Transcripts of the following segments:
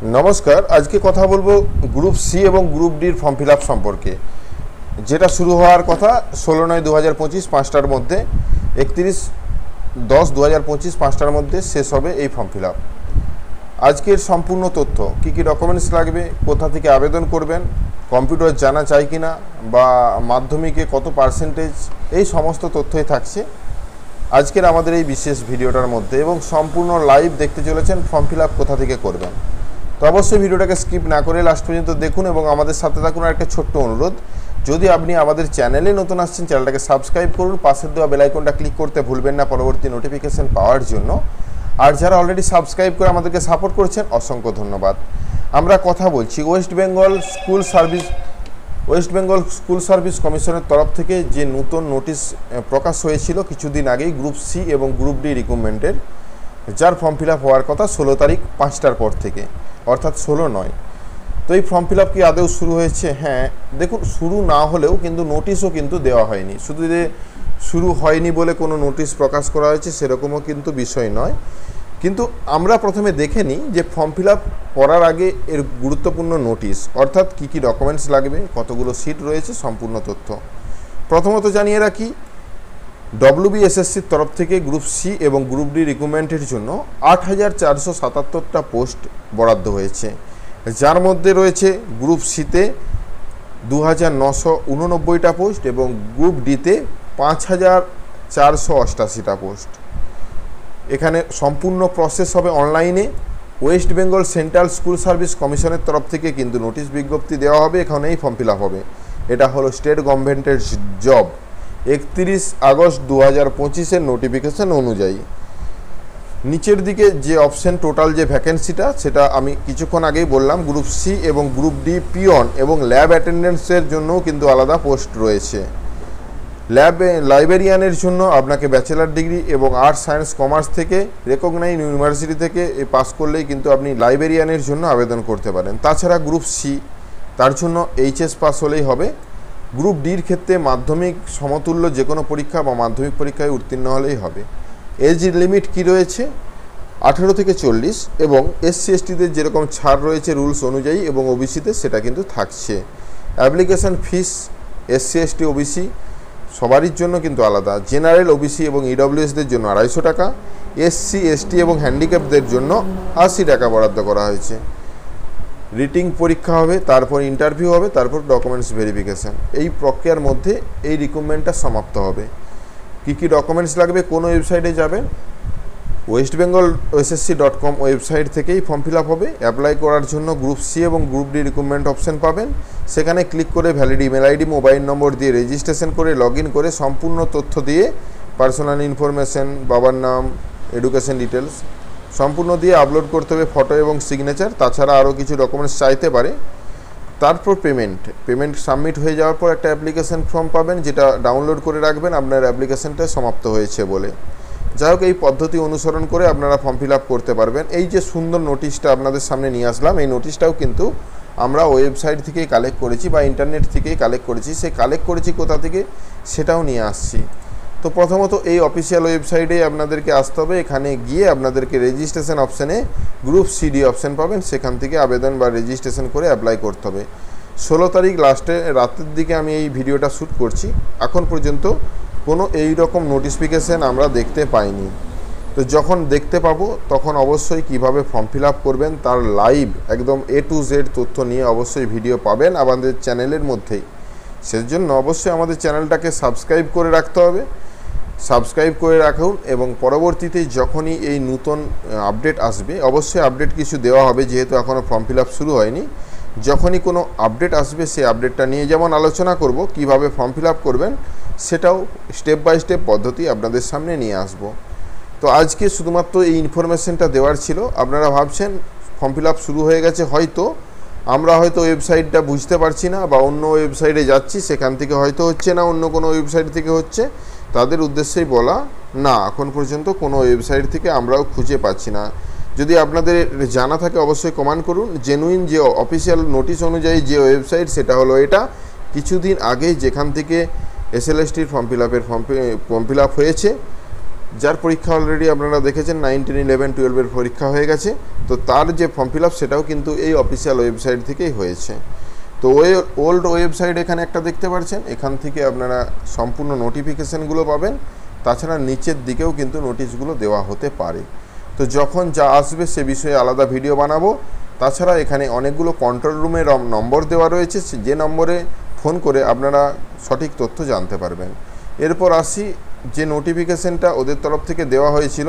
নমস্কার। আজকে কথা বলবো গ্রুপ সি এবং গ্রুপ ডির ফর্ম ফিল আপ সম্পর্কে, যেটা শুরু হওয়ার কথা 16/9/2025 5টার মধ্যে, 31/10/2025 5টার মধ্যে শেষ হবে এই ফর্ম ফিল আপ। আজকের সম্পূর্ণ তথ্য, কী কী ডকুমেন্টস লাগবে, কোথা থেকে আবেদন করবেন, কম্পিউটার জানা চাই কিনা, বা মাধ্যমিকে কত পার্সেন্টেজ, এই সমস্ত তথ্যই থাকছে আজকের আমাদের এই বিশেষ ভিডিওটার মধ্যে। এবং সম্পূর্ণ লাইভ দেখতে চলেছেন ফর্ম ফিল আপ কোথা থেকে করবেন। তো অবশ্যই ভিডিওটাকে স্কিপ না করে লাস্ট পর্যন্ত দেখুন এবং আমাদের সাথে থাকুন। আর একটা ছোট্ট অনুরোধ, যদি আপনি আমাদের চ্যানেলে নতুন আসছেন, চ্যানেলটাকে সাবস্ক্রাইব করুন, পাশের দেওয়া বেল আইকনটা ক্লিক করতে ভুলবেন না পরবর্তী নোটিফিকেশন পাওয়ার জন্য। আর যারা অলরেডি সাবস্ক্রাইব করে আমাদেরকে সাপোর্ট করছেন, অসংখ্য ধন্যবাদ। আমরা কথা বলছি ওয়েস্ট বেঙ্গল স্কুল সার্ভিস কমিশনের তরফ থেকে যে নতুন নোটিশ প্রকাশ হয়েছিল কিছুদিন আগেই গ্রুপ সি এবং গ্রুপ ডি রিক্রুটমেন্টের, যার ফর্ম ফিল আপ হওয়ার কথা 16 তারিখ 5টার পর থেকে, অর্থাৎ 16/9। তো এই ফর্ম ফিল আপ কি আদৌ শুরু হয়েছে? হ্যাঁ, দেখুন, শুরু না হলেও কিন্তু নোটিশও কিন্তু দেওয়া হয়নি। শুধু যে শুরু হয়নি বলে কোনো নোটিশ প্রকাশ করা হয়েছে সেরকমও কিন্তু বিষয় নয়। কিন্তু আমরা প্রথমে দেখে নিই যে ফর্ম ফিল আপ করার আগে এর গুরুত্বপূর্ণ নোটিশ, অর্থাৎ কী কী ডকুমেন্টস লাগবে, কতগুলো সিট রয়েছে, সম্পূর্ণ তথ্য। প্রথমত জানিয়ে রাখি, WBSSCর তরফ থেকে গ্রুপ সি এবং গ্রুপ ডি রিক্রুটমেন্টের জন্য 8,477টা পোস্ট বরাদ্দ হয়েছে, যার মধ্যে রয়েছে গ্রুপ সিতে 2,989টা পোস্ট এবং গ্রুপ ডিতে 5,488টা পোস্ট। এখানে সম্পূর্ণ প্রসেস হবে অনলাইনে। West Bengal central school service কমিশনের তরফ থেকে কিন্তু নোটিশ বিজ্ঞপ্তি দেওয়া হবে, এখানেই ফর্ম ফিল আপ হবে। এটা হলো স্টেট গভর্নমেন্টের জব। 31 আগস্ট 2025-এর নোটিফিকেশান অনুযায়ী নিচের দিকে যে অপশন টোটাল যে ভ্যাকেন্সিটা, সেটা আমি কিছুক্ষণ আগেই বললাম। গ্রুপ সি এবং গ্রুপ ডি পিয়ন এবং ল্যাব অ্যাটেন্ডেন্সের জন্যও কিন্তু আলাদা পোস্ট রয়েছে। লাইব্রেরিয়ানের জন্য আপনাকে ব্যাচেলার ডিগ্রি এবং আর্টস সায়েন্স কমার্স থেকে রেকগনাইজ ইউনিভার্সিটি থেকে পাস করলেই কিন্তু আপনি লাইব্রেরিয়ানের জন্য আবেদন করতে পারেন। তাছাড়া গ্রুপ সি, তার জন্য HS পাস হলেই হবে। গ্রুপ ডির ক্ষেত্রে মাধ্যমিক সমতুল্য যে কোনো পরীক্ষা বা মাধ্যমিক পরীক্ষায় উত্তীর্ণ হলেই হবে। এজ লিমিট কি রয়েছে? 18 থেকে 40, এবং SC/STদের যেরকম ছাড় রয়েছে রুলস অনুযায়ী এবং OBCতে সেটা কিন্তু থাকছে। অ্যাপ্লিকেশান ফিস SC/ST OBC সবারই জন্য কিন্তু আলাদা। জেনারেল, OBC এবং EWSদের জন্য 250 টাকা, SC/ST এবং হ্যান্ডিক্যাপদের জন্য 80 টাকা বরাদ্দ করা হয়েছে। রিটিং পরীক্ষা হবে, তারপর ইন্টারভিউ হবে, তারপর ডকুমেন্টস ভেরিফিকেশান। এই প্রক্রিয়ার মধ্যে এই রিক্রুটমেন্টটা সমাপ্ত হবে। কী কী ডকুমেন্টস লাগবে? কোন ওয়েবসাইটে যাবেন? westbengalssc.com ওয়েবসাইট থেকেই ফর্ম ফিল আপ হবে। অ্যাপ্লাই করার জন্য গ্রুপ সি এবং গ্রুপ ডি রিক্রুটমেন্ট অপশন পাবেন। সেখানে ক্লিক করে ভ্যালিড ইমেল ID, মোবাইল নম্বর দিয়ে রেজিস্ট্রেশন করে লগ ইন করে সম্পূর্ণ তথ্য দিয়ে, পার্সোনাল ইনফরমেশন, বাবার নাম, এডুকেশন ডিটেলস সম্পূর্ণ দিয়ে আপলোড করতে হবে, ফটো এবং সিগনেচার। তাছাড়া আরও কিছু ডকুমেন্টস চাইতে পারে। তারপর পেমেন্ট সাবমিট হয়ে যাওয়ার পর একটা অ্যাপ্লিকেশান ফর্ম পাবেন, যেটা ডাউনলোড করে রাখবেন আপনার অ্যাপ্লিকেশানটা সমাপ্ত হয়েছে বলে। যাই হোক, এই পদ্ধতি অনুসরণ করে আপনারা ফর্ম ফিল আপ করতে পারবেন। এই যে সুন্দর নোটিশটা আপনাদের সামনে নিয়ে আসলাম, এই নোটিশটাও কিন্তু আমরা ওয়েবসাইট থেকেই কালেক্ট করেছি বা ইন্টারনেট থেকেই কালেক্ট করেছি। সে কালেক্ট করেছি কোথা থেকে সেটাও নিয়ে আসছি। তো প্রথমত এই অফিসিয়াল ওয়েবসাইটে আপনাদেরকে আসতে হবে। এখানে গিয়ে আপনাদেরকে রেজিস্ট্রেশন অপশানে গ্রুপ সিডি অপশান পাবেন, সেখান থেকে আবেদন বা রেজিস্ট্রেশন করে অ্যাপ্লাই করতে হবে। 16 তারিখ রাতের দিকে আমি এই ভিডিওটা শ্যুট করছি। এখন পর্যন্ত কোনো এই রকম নোটিফিকেশান আমরা দেখতে পাইনি। তো যখন দেখতে পাবো তখন অবশ্যই কিভাবে ফর্ম ফিল আপ করবেন তার লাইভ একদম A to Z তথ্য নিয়ে অবশ্যই ভিডিও পাবেন আমাদের চ্যানেলের মধ্যেই। সেজন্য অবশ্যই আমাদের চ্যানেলটাকে সাবস্ক্রাইব করে রাখতে হবে। সাবস্ক্রাইব করে রাখুন এবং পরবর্তীতে যখনই এই নতুন আপডেট আসবে, অবশ্যই আপডেট কিছু দেওয়া হবে, যেহেতু এখনও ফর্ম ফিল আপ শুরু হয়নি। যখনই কোনো আপডেট আসবে সেই আপডেটটা নিয়ে যেমন আলোচনা করব, কিভাবে ফর্ম ফিল আপ করবেন সেটাও স্টেপ বাই স্টেপ পদ্ধতি আপনাদের সামনে নিয়ে আসব। তো আজকে শুধুমাত্র এই ইনফরমেশনটা দেওয়ার ছিল। আপনারা ভাবছেন ফর্ম ফিল আপ শুরু হয়ে গেছে, হয়তো আমরা হয়তো ওয়েবসাইটটা বুঝতে পারছি না বা অন্য ওয়েবসাইটে যাচ্ছি, সেখান থেকে হয়তো হচ্ছে না, অন্য কোনো ওয়েবসাইট থেকে হচ্ছে। তাদের উদ্দেশ্যেই বলা, না, এখন পর্যন্ত কোনো ওয়েবসাইট থেকে আমরাও খুঁজে পাচ্ছি না। যদি আপনাদের জানা থাকে অবশ্যই কমেন্ট করুন। জেনুইন যে অফিসিয়াল নোটিশ অনুযায়ী যে ওয়েবসাইট, সেটা হলো এটা। কিছুদিন আগে যেখান থেকে SLSTর ফর্ম ফিল আপ হয়েছে, যার পরীক্ষা অলরেডি আপনারা দেখেছেন 9, 10, 11, 12-এর পরীক্ষা হয়ে গেছে, তো তার যে ফর্ম ফিল আপ সেটাও কিন্তু এই অফিসিয়াল ওয়েবসাইট থেকেই হয়েছে। তো ওল্ড ওয়েবসাইট এখানে একটা দেখতে পাচ্ছেন, এখান থেকে আপনারা সম্পূর্ণ নোটিফিকেশানগুলো পাবেন। তাছাড়া নিচের দিকেও কিন্তু নোটিশগুলো দেওয়া হতে পারে। তো যখন যা আসবে সে বিষয়ে আলাদা ভিডিও বানাবো। তাছাড়া এখানে অনেকগুলো কন্ট্রোল রুমের নম্বর দেওয়া রয়েছে, যে নম্বরে ফোন করে আপনারা সঠিক তথ্য জানতে পারবেন। এরপর আসি যে নোটিফিকেশানটা ওদের তরফ থেকে দেওয়া হয়েছিল,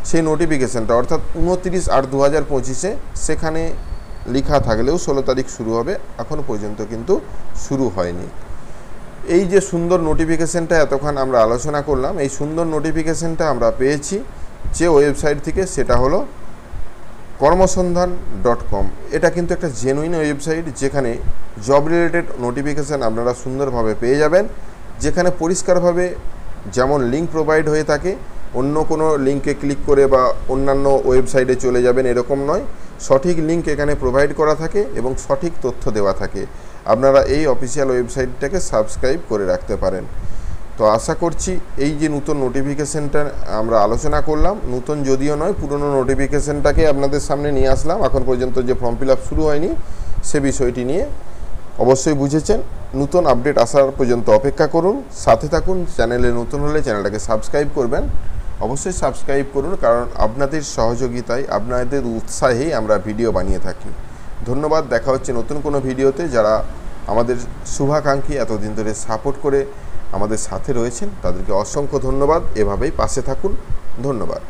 সেই নোটিফিকেশানটা অর্থাৎ 29/8/2025 সেখানে লেখা থাকলেও 16 তারিখ শুরু হবে, এখনও পর্যন্ত কিন্তু শুরু হয়নি। এই যে সুন্দর নোটিফিকেশানটা এতক্ষণ আমরা আলোচনা করলাম, এই সুন্দর নোটিফিকেশানটা আমরা পেয়েছি যে ওয়েবসাইট থেকে, সেটা হলো কর্মসন্ধান.com। এটা কিন্তু একটা জেনুইন ওয়েবসাইট, যেখানে জব রিলেটেড নোটিফিকেশান আপনারা সুন্দরভাবে পেয়ে যাবেন, যেখানে পরিষ্কারভাবে যেমন লিঙ্ক প্রোভাইড হয়ে থাকে, অন্য কোনো লিঙ্কে ক্লিক করে বা অন্যান্য ওয়েবসাইটে চলে যাবেন এরকম নয়, সঠিক লিঙ্ক এখানে প্রোভাইড করা থাকে এবং সঠিক তথ্য দেওয়া থাকে। আপনারা এই অফিসিয়াল ওয়েবসাইটটাকে সাবস্ক্রাইব করে রাখতে পারেন। তো আশা করছি এই যে নতুন নোটিফিকেশানটা আমরা আলোচনা করলাম, নতুন যদিও নয়, পুরনো নোটিফিকেশানটাকে আপনাদের সামনে নিয়ে আসলাম, এখন পর্যন্ত যে ফর্ম ফিল আপ শুরু হয়নি সে বিষয়টি নিয়ে অবশ্যই বুঝেছেন। নতুন আপডেট আসার পর্যন্ত অপেক্ষা করুন, সাথে থাকুন। চ্যানেলে নতুন হলে চ্যানেলটাকে সাবস্ক্রাইব করবেন, অবশ্যই সাবস্ক্রাইব করুন, কারণ আপনাদের সহযোগিতায়, আপনাদের উৎসাহেই আমরা ভিডিও বানিয়ে থাকি। ধন্যবাদ। দেখা হচ্ছে নতুন কোনো ভিডিওতে। যারা আমাদের শুভাকাঙ্ক্ষী এতদিন ধরে সাপোর্ট করে আমাদের সাথে রয়েছেন তাদেরকে অসংখ্য ধন্যবাদ। এভাবেই পাশে থাকুন। ধন্যবাদ।